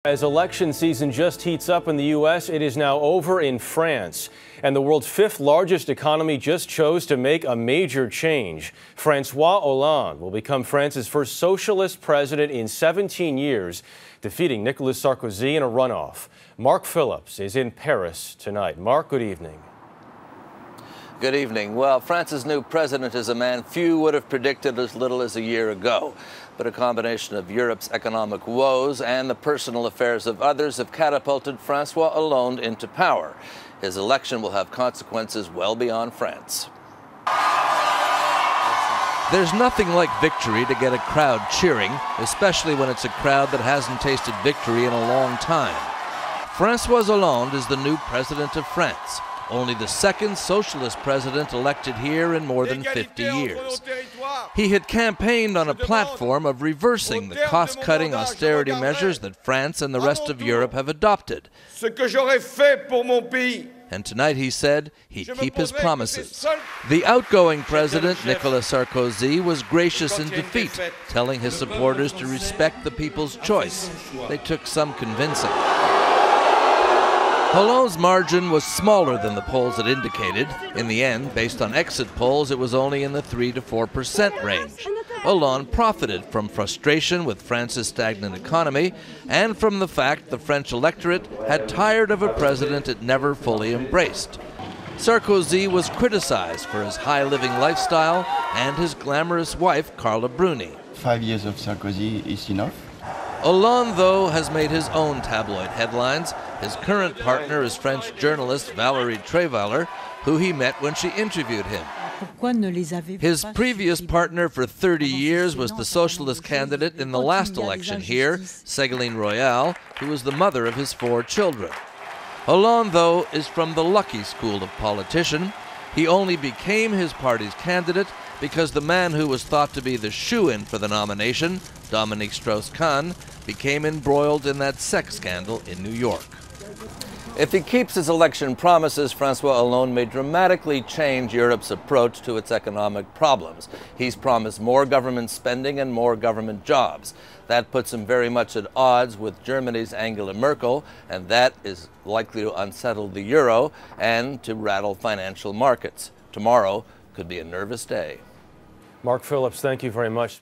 As election season just heats up in the U.S., it is now over in France. And the world's fifth largest economy just chose to make a major change. François Hollande will become France's first socialist president in 17 years, defeating Nicolas Sarkozy in a runoff. Mark Phillips is in Paris tonight. Mark, good evening. Good evening. Well, France's new president is a man few would have predicted as little as a year ago. But a combination of Europe's economic woes and the personal affairs of others have catapulted François Hollande into power. His election will have consequences well beyond France. There's nothing like victory to get a crowd cheering, especially when it's a crowd that hasn't tasted victory in a long time. François Hollande is the new president of France, only the second socialist president elected here in more than 50 years. He had campaigned on a platform of reversing the cost-cutting austerity measures that France and the rest of Europe have adopted. And tonight he said he'd keep his promises. The outgoing president, Nicolas Sarkozy, was gracious in defeat, telling his supporters to respect the people's choice. They took some convincing. Hollande's margin was smaller than the polls had indicated. In the end, based on exit polls, it was only in the 3 to 4% range. Hollande profited from frustration with France's stagnant economy and from the fact the French electorate had tired of a president it never fully embraced. Sarkozy was criticized for his high-living lifestyle and his glamorous wife, Carla Bruni. 5 years of Sarkozy is enough. Hollande, though, has made his own tabloid headlines. His current partner is French journalist Valérie Trierweiler, who he met when she interviewed him. His previous partner for 30 years was the socialist candidate in the last election here, Ségolène Royal, who was the mother of his 4 children. Hollande, though, is from the lucky school of politician. He only became his party's candidate because the man who was thought to be the shoo-in for the nomination, Dominique Strauss-Kahn, became embroiled in that sex scandal in New York. If he keeps his election promises, François Hollande may dramatically change Europe's approach to its economic problems. He's promised more government spending and more government jobs. That puts him very much at odds with Germany's Angela Merkel, and that is likely to unsettle the euro and to rattle financial markets. Tomorrow could be a nervous day. Mark Phillips, thank you very much.